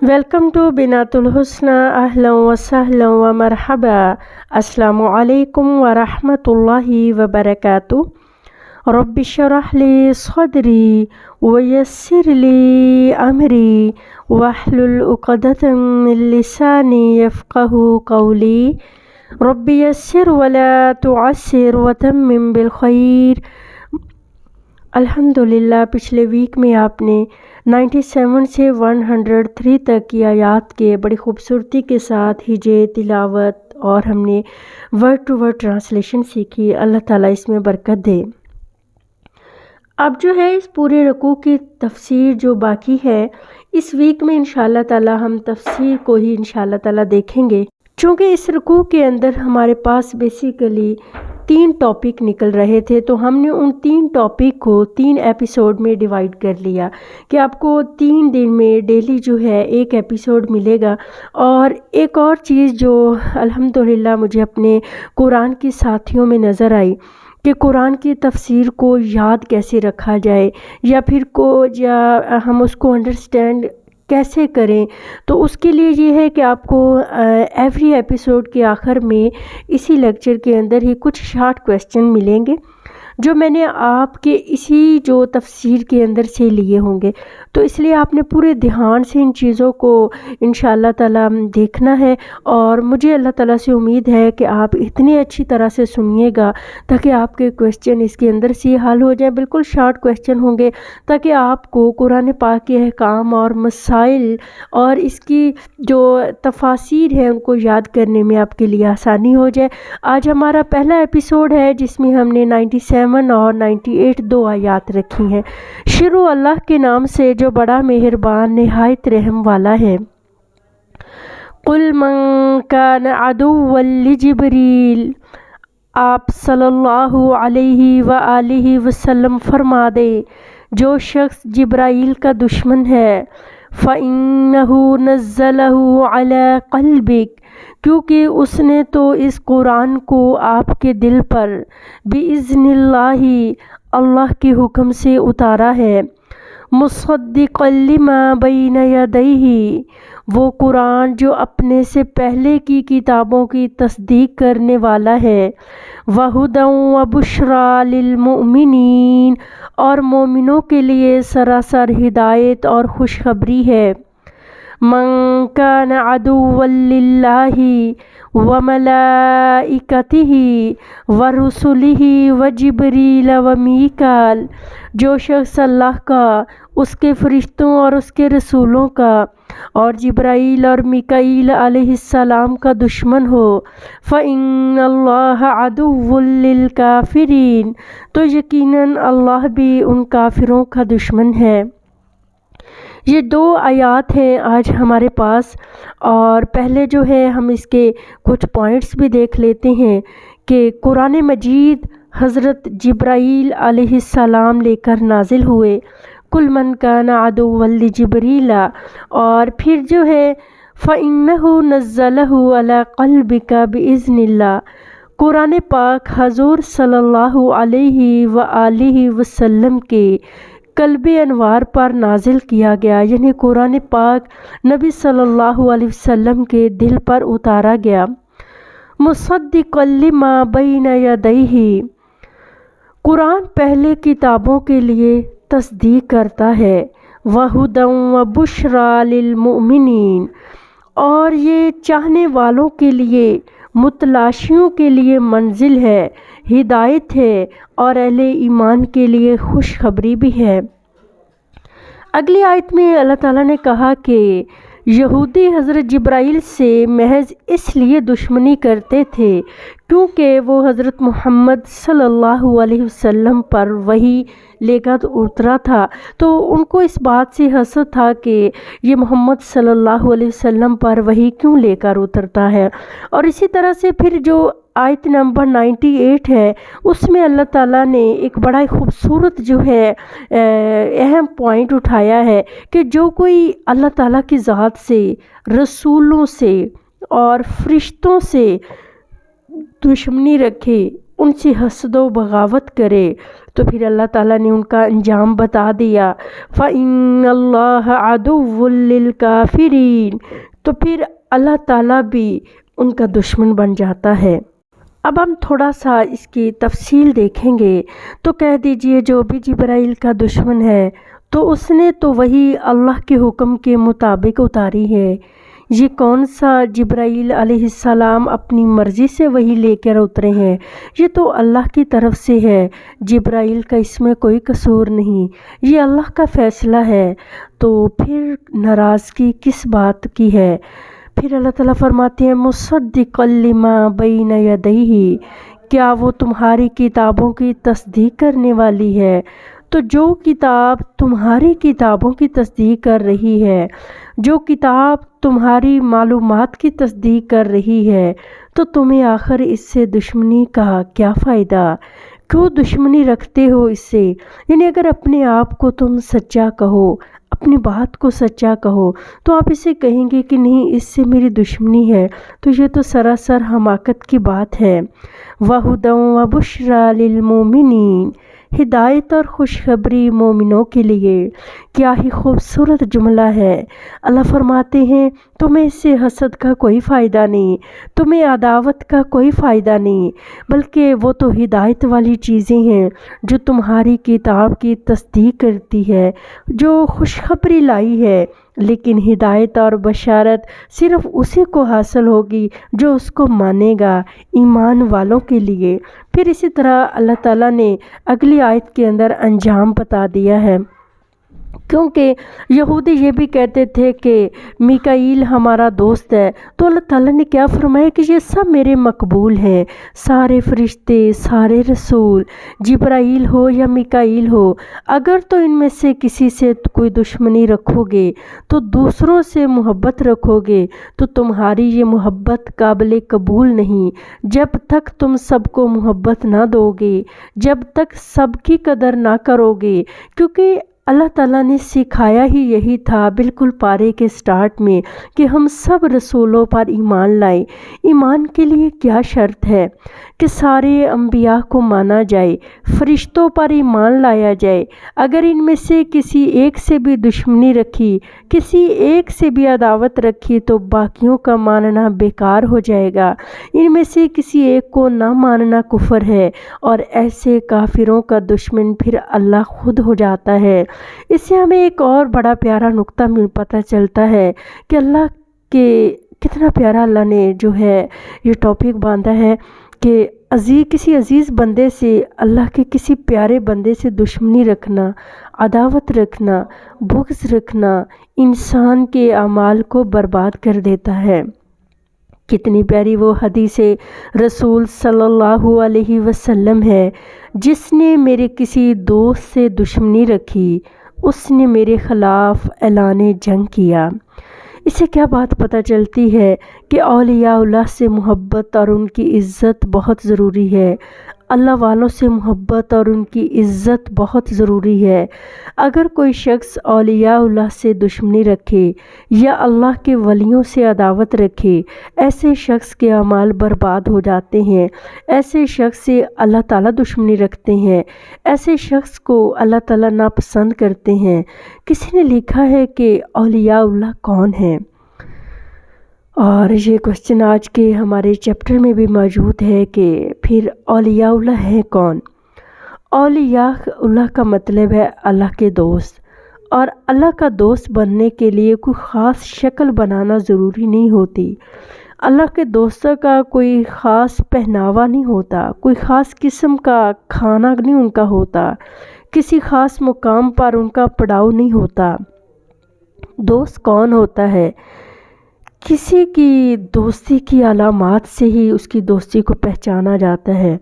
Welcome to بنات الحسنہ، اہلا و سہلا و مرحبا۔ السلام علیکم ورحمۃ اللہ وبرکاتہ۔ رب اشرح لی صدری ویسر لی امری واحلل عقدۃ من لسانی یفقہوا قولی۔ رب یسر ولا تعسر وتمم بالخیر۔ الحمدللہ پچھلے ویک میں آپ نے 97 سے 103 تک کی آیات کے بڑی خوبصورتی کے ساتھ ہجے تلاوت اور ہم نے ورڈ ٹو ورڈ ٹرانسلیشن سیکھی۔ اللہ تعالیٰ اس میں برکت دے۔ اب جو ہے اس پورے رکوع کی تفسیر جو باقی ہے، اس ویک میں انشاءاللہ تعالیٰ ہم تفسیر کو ہی انشاءاللہ تعالیٰ دیکھیں گے، چونکہ اس رکوع کے اندر ہمارے پاس بیسیکلی 3 ٹاپک نکل رہے تھے، تو ہم نے ان 3 ٹاپک کو 3 ایپیسوڈ میں ڈیوائیڈ کر لیا کہ آپ کو 3 دن میں ڈیلی جو ہے ایک ایپیسوڈ ملے گا۔ اور ایک اور چیز جو الحمدللہ مجھے اپنے قرآن کی ساتھیوں میں نظر آئی کہ قرآن کی تفسیر کو یاد کیسے رکھا جائے یا پھر ہم اس کو انڈرسٹینڈ کیسے کریں، تو اس کے لیے یہ ہے کہ آپ کو ایوری ایپیسوڈ کے آخر میں اسی لیکچر کے اندر ہی کچھ شارٹ کویسچن ملیں گے جو میں نے آپ کے اسی جو تفسیر کے اندر سے لیے ہوں گے، تو اس لیے آپ نے پورے دھیان سے ان چیزوں کو انشاءاللہ تعالیٰ دیکھنا ہے۔ اور مجھے اللہ تعالیٰ سے امید ہے کہ آپ اتنی اچھی طرح سے سنیے گا تاکہ آپ کے کویسچن اس کے اندر سے حل ہو جائیں، بالکل شارٹ کویسچن ہوں گے، تاکہ آپ کو قرآن پاک کے احکام اور مسائل اور اس کی جو تفاسیر ہیں ان کو یاد کرنے میں آپ کے لیے آسانی ہو جائے۔ آج ہمارا پہلا ایپیسوڈ ہے جس میں ہم نے 97 اور 98 2 آیات رکھی ہیں۔ شروع اللہ کے نام سے جو بڑا مہربان نہایت رحم والا ہے۔ قل من کان عدوا لجبریل، آپ صلی اللہ علیہ وآلہ وسلم فرما دے جو شخص جبرائیل کا دشمن ہے، فَإِنَّهُ نَزَّلَهُ عَلَى قَلْبِكَ، کیونکہ اس نے تو اس قرآن کو آپ کے دل پر بِإِذْنِ اللَّهِ، اللہ کے حکم سے اتارا ہے، مُصَدِّقًا لِمَا بَيْنَ يَدَيْهِ، وہ قرآن جو اپنے سے پہلے کی کتابوں کی تصدیق کرنے والا ہے، وَهُدًى وَبُشْرَى لِلْمُؤْمِنِينَ، اور مومنوں کے لیے سراسر ہدایت اور خوشخبری ہے۔ من کان عدوا للہ وملائکتہ ورسلہ وجبریل ومیکال، جو شخص اللہ کا، اس کے فرشتوں اور اس کے رسولوں کا اور جبرائیل اور میکائیل علیہ السلام کا دشمن ہو، فإن اللہ عدو للکافرین، تو یقیناً اللہ بھی ان کافروں کا دشمن ہے۔ یہ 2 آیات ہیں آج ہمارے پاس، اور پہلے جو ہے ہم اس کے کچھ پوائنٹس بھی دیکھ لیتے ہیں کہ قرآن مجید حضرت جبرائیل علیہ السلام لے کر نازل ہوئے، کل من کان عدوا لجبریل، اور پھر جو ہے فَإِنَّهُ نَزَّلَهُ عَلَى قَلْبِكَ بِإِذْنِ اللَّهِ، قرآن پاک حضور صلی اللہ علیہ وآلہ وسلم کے قلب انوار پر نازل کیا گیا، یعنی قرآن پاک نبی صلی اللہ علیہ وسلم کے دل پر اتارا گیا۔ مصدقا لما بین یدیہ، قرآن پہلے کتابوں کے لیے تصدیق کرتا ہے، وہدی وبشریٰ للمؤمنین، اور یہ چاہنے والوں کے لیے، متلاشیوں کے لیے منزل ہے، ہدایت ہے، اور اہل ایمان کے لیے خوشخبری بھی ہے۔ اگلی آیت میں اللہ تعالیٰ نے کہا کہ یہودی حضرت جبرائیل سے محض اس لیے دشمنی کرتے تھے کیونکہ وہ حضرت محمد صلی اللہ علیہ وسلم پر وحی لے کر اترا تھا، تو ان کو اس بات سے حسد تھا کہ یہ محمد صلی اللہ علیہ وسلم پر وحی کیوں لے کر اترتا ہے۔ اور اسی طرح سے پھر جو آیت نمبر 98 ہے، اس میں اللہ تعالیٰ نے ایک بڑا ہی خوبصورت جو ہے اہم پوائنٹ اٹھایا ہے کہ جو کوئی اللہ تعالیٰ کی ذات سے، رسولوں سے اور فرشتوں سے دشمنی رکھے، ان سے حسد و بغاوت کرے تو پھر اللہ تعالیٰ نے ان کا انجام بتا دیا، فَإِنَّ اللَّهَ عَدُوٌّ لِّلْكَافِرِينَ، تو پھر اللہ تعالیٰ بھی ان کا دشمن بن جاتا ہے۔ اب ہم تھوڑا سا اس کی تفصیل دیکھیں گے تو کہہ دیجئے جو بھی جبرائیل کا دشمن ہے تو اس نے تو وہی اللہ کے حکم کے مطابق اتاری ہے۔ یہ کون سا جبرائیل علیہ السلام اپنی مرضی سے وہی لے کر اترے ہیں؟ یہ تو اللہ کی طرف سے ہے، جبرائیل کا اس میں کوئی قصور نہیں، یہ اللہ کا فیصلہ ہے، تو پھر ناراضگی کس بات کی ہے؟ پھر اللہ تعالیٰ فرماتے ہیں مصدقا لما بین یدیہ، کیا وہ تمہاری کتابوں کی تصدیق کرنے والی ہے؟ تو جو کتاب تمہاری کتابوں کی تصدیق کر رہی ہے، جو کتاب تمہاری معلومات کی تصدیق کر رہی ہے، تو تمہیں آخر اس سے دشمنی کا کیا فائدہ؟ کیوں دشمنی رکھتے ہو اس سے؟ یعنی اگر اپنے آپ کو تم سچا کہو، اپنی بات کو سچا کہو تو آپ اسے کہیں گے کہ نہیں اس سے میری دشمنی ہے، تو یہ تو سراسر حماقت کی بات ہے۔ وَہُدًى وَبُشْرَى لِلْمُؤْمِنِينَ، ہدایت اور خوشخبری مومنوں کے لیے۔ کیا ہی خوبصورت جملہ ہے۔ اللہ فرماتے ہیں تمہیں اس سے حسد کا کوئی فائدہ نہیں، تمہیں عداوت کا کوئی فائدہ نہیں، بلکہ وہ تو ہدایت والی چیزیں ہیں جو تمہاری کتاب کی تصدیق کرتی ہے، جو خوشخبری لائی ہے، لیکن ہدایت اور بشارت صرف اسی کو حاصل ہوگی جو اس کو مانے گا، ایمان والوں کے لیے۔ پھر اسی طرح اللہ تعالیٰ نے اگلی آیت کے اندر انجام بتا دیا ہے، کیونکہ یہودی یہ بھی کہتے تھے کہ میکائیل ہمارا دوست ہے، تو اللہ تعالیٰ نے کیا فرمایا کہ یہ سب میرے مقبول ہیں، سارے فرشتے، سارے رسول، جبرائیل ہو یا میکائیل ہو، اگر تو ان میں سے کسی سے کوئی دشمنی رکھو گے تو دوسروں سے محبت رکھو گے تو تمہاری یہ محبت قابل قبول نہیں، جب تک تم سب کو محبت نہ دو گے، جب تک سب کی قدر نہ کرو گے، کیونکہ اللہ تعالیٰ نے سکھایا ہی یہی تھا بالکل پارے کے سٹارٹ میں کہ ہم سب رسولوں پر ایمان لائیں۔ ایمان کے لیے کیا شرط ہے کہ سارے انبیاء کو مانا جائے، فرشتوں پر ایمان لایا جائے۔ اگر ان میں سے کسی ایک سے بھی دشمنی رکھی، کسی ایک سے بھی عداوت رکھی تو باقیوں کا ماننا بیکار ہو جائے گا۔ ان میں سے کسی ایک کو نہ ماننا کفر ہے، اور ایسے کافروں کا دشمن پھر اللہ خود ہو جاتا ہے۔ اس سے ہمیں ایک اور بڑا پیارا نقطہ پتہ چلتا ہے کہ اللہ کے کتنا پیارا اللہ نے جو ہے یہ ٹاپک باندھا ہے کہ کسی عزیز بندے سے، اللہ کے کسی پیارے بندے سے دشمنی رکھنا، عداوت رکھنا، بغض رکھنا انسان کے اعمال کو برباد کر دیتا ہے۔ کتنی پیاری وہ حدیث رسول صلی اللہ علیہ وسلم ہے، جس نے میرے کسی دوست سے دشمنی رکھی اس نے میرے خلاف اعلان جنگ کیا۔ اس سے کیا بات پتہ چلتی ہے کہ اولیاء اللہ سے محبت اور ان کی عزت بہت ضروری ہے، اللہ والوں سے محبت اور ان کی عزت بہت ضروری ہے۔ اگر کوئی شخص اولیاء اللہ سے دشمنی رکھے یا اللہ کے ولیوں سے عداوت رکھے، ایسے شخص کے اعمال برباد ہو جاتے ہیں، ایسے شخص سے اللہ تعالیٰ دشمنی رکھتے ہیں، ایسے شخص کو اللہ تعالیٰ ناپسند کرتے ہیں۔ کسی نے لکھا ہے کہ اولیاء اللہ کون ہیں، اور یہ کوسچن آج کے ہمارے چیپٹر میں بھی موجود ہے کہ پھر اولیاء اللہ ہیں کون؟ اولیاء اللہ کا مطلب ہے اللہ کے دوست، اور اللہ کا دوست بننے کے لیے کوئی خاص شکل بنانا ضروری نہیں ہوتی۔ اللہ کے دوستوں کا کوئی خاص پہناوا نہیں ہوتا، کوئی خاص قسم کا کھانا نہیں ان کا ہوتا، کسی خاص مقام پر ان کا پڑاؤ نہیں ہوتا۔ دوست کون ہوتا ہے؟ کسی کی دوستی کی علامات سے ہی اس کی دوستی کو پہچانا جاتا ہے۔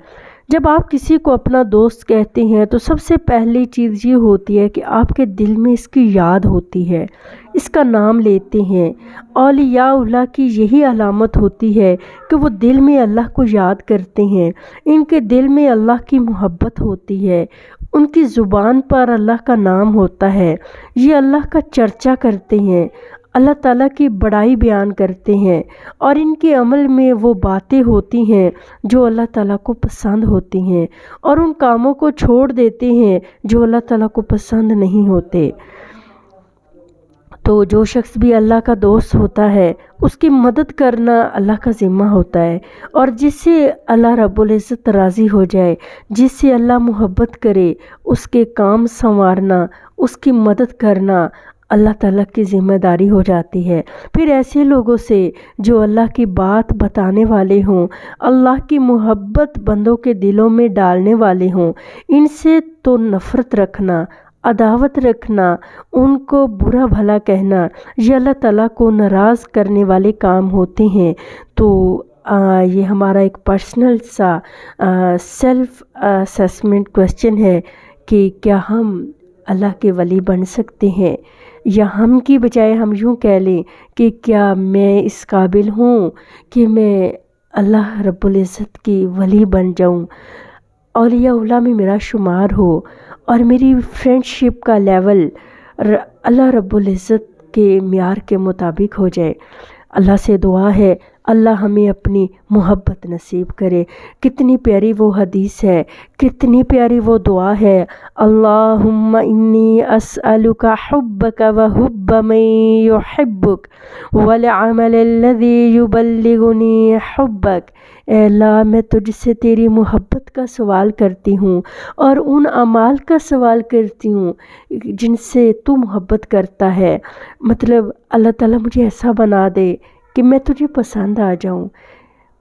جب آپ کسی کو اپنا دوست کہتے ہیں تو سب سے پہلی چیز یہ ہوتی ہے کہ آپ کے دل میں اس کی یاد ہوتی ہے، اس کا نام لیتے ہیں۔ اولیاء اللہ کی یہی علامت ہوتی ہے کہ وہ دل میں اللہ کو یاد کرتے ہیں، ان کے دل میں اللہ کی محبت ہوتی ہے، ان کی زبان پر اللہ کا نام ہوتا ہے، یہ اللہ کا چرچا کرتے ہیں، اللہ تعالیٰ کی بڑائی بیان کرتے ہیں اور ان کے عمل میں وہ باتیں ہوتی ہیں جو اللہ تعالیٰ کو پسند ہوتی ہیں، اور ان کاموں کو چھوڑ دیتے ہیں جو اللہ تعالیٰ کو پسند نہیں ہوتے۔ تو جو شخص بھی اللہ کا دوست ہوتا ہے اس کی مدد کرنا اللہ کا ذمہ ہوتا ہے، اور جس سے اللہ رب العزت راضی ہو جائے، جس سے اللہ محبت کرے، اس کے کام سنوارنا، اس کی مدد کرنا اللہ تعالیٰ کی ذمہ داری ہو جاتی ہے۔ پھر ایسے لوگوں سے جو اللہ کی بات بتانے والے ہوں، اللہ کی محبت بندوں کے دلوں میں ڈالنے والے ہوں، ان سے تو نفرت رکھنا، عداوت رکھنا، ان کو برا بھلا کہنا، یہ اللہ تعالیٰ کو ناراض کرنے والے کام ہوتے ہیں۔ تو یہ ہمارا ایک پرسنل سا سیلف اسیسمنٹ کویسچن ہے کہ کیا ہم اللہ کے ولی بن سکتے ہیں، یا ہم کی بجائے ہم یوں کہہ لیں کہ کیا میں اس قابل ہوں کہ میں اللہ رب العزت کی ولی بن جاؤں، اولیاء اللہ میں میرا شمار ہو، اور میری فرینڈشپ کا لیول اللہ رب العزت کے معیار کے مطابق ہو جائے۔ اللہ سے دعا ہے اللہ ہمیں اپنی محبت نصیب کرے۔ کتنی پیاری وہ حدیث ہے، کتنی پیاری وہ دعا ہے، اللہم انی اسألک حبک وحب من یحبک والعمل الذی یبلغنی حبک۔ اے اللہ میں تجھ سے تیری محبت کا سوال کرتی ہوں اور ان اعمال کا سوال کرتی ہوں جن سے تو محبت کرتا ہے۔ مطلب اللہ تعالیٰ مجھے ایسا بنا دے کہ میں تجھے پسند آ جاؤں۔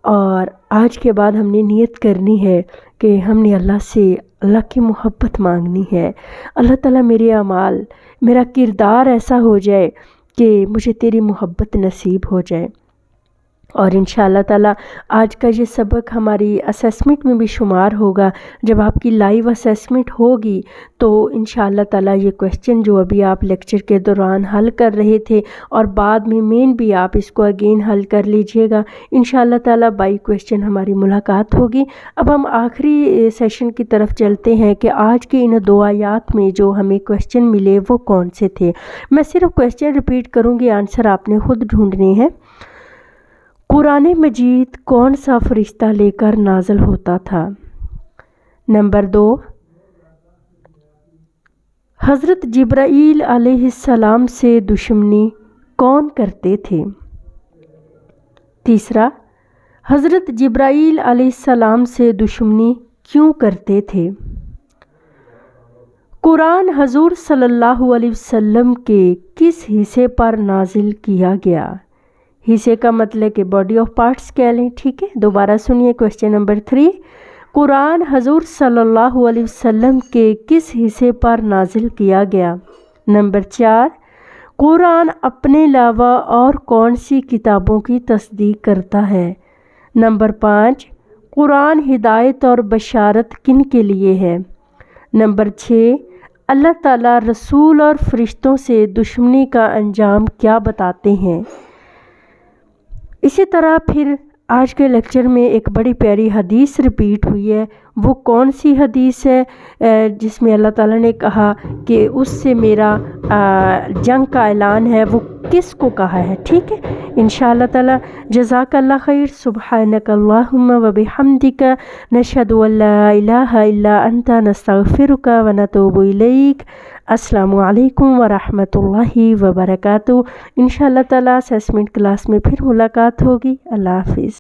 اور آج کے بعد ہم نے نیت کرنی ہے کہ ہم نے اللہ سے اللہ کی محبت مانگنی ہے۔ اللہ تعالیٰ میرے اعمال، میرا کردار ایسا ہو جائے کہ مجھے تیری محبت نصیب ہو جائے۔ اور انشاءاللہ تعالیٰ آج کا یہ سبق ہماری اسیسمنٹ میں بھی شمار ہوگا۔ جب آپ کی لائیو اسیسمنٹ ہوگی تو انشاءاللہ تعالیٰ یہ کویسچن جو ابھی آپ لیکچر کے دوران حل کر رہے تھے اور بعد میں مین بھی آپ اس کو اگین حل کر لیجئے گا۔ انشاءاللہ تعالیٰ بائی کویسچن ہماری ملاقات ہوگی۔ اب ہم آخری سیشن کی طرف چلتے ہیں کہ آج کے ان دو آیات میں جو ہمیں کویسچن ملے وہ کون سے تھے۔ میں صرف کویسچن ریپیٹ کروں گی، آنسر آپ نے خود ڈھونڈنے ہیں۔ قرآن مجید کون سا فرشتہ لے کر نازل ہوتا تھا؟ نمبر 2، حضرت جبرائیل علیہ السلام سے دشمنی کون کرتے تھے؟ تیسرا، حضرت جبرائیل علیہ السلام سے دشمنی کیوں کرتے تھے؟ قرآن حضور صلی اللہ علیہ وسلم کے کس حصے پر نازل کیا گیا؟ حصے کا مطلب کہ باڈی آف پارٹس کہہ لیں، ٹھیک ہے۔ دوبارہ سنیے کویسچن نمبر 3، قرآن حضور صلی اللہ علیہ وسلم کے کس حصے پر نازل کیا گیا؟ نمبر 4، قرآن اپنے علاوہ اور کون سی کتابوں کی تصدیق کرتا ہے؟ نمبر 5، قرآن ہدایت اور بشارت کن کے لیے ہے؟ نمبر 6، اللہ تعالیٰ رسول اور فرشتوں سے دشمنی کا انجام کیا بتاتے ہیں؟ اسی طرح پھر آج کے لیکچر میں ایک بڑی پیاری حدیث ریپیٹ ہوئی ہے۔ وہ کون سی حدیث ہے جس میں اللہ تعالیٰ نے کہا کہ اس سے میرا جنگ کا اعلان ہے، وہ کس کو کہا ہے؟ ٹھیک ہے انشاءاللہ تعالیٰ۔ جزاک اللہ خیر۔ سبحانک اللہم و بحمدک، نشہد ان لا الہ الا انت، نستغفرک و نتوب الیک۔ السلام علیکم ورحمۃ اللہ وبرکاتہ۔ انشاءاللہ تعالیٰ اسیسمنٹ کلاس میں پھر ملاقات ہوگی۔ اللہ حافظ۔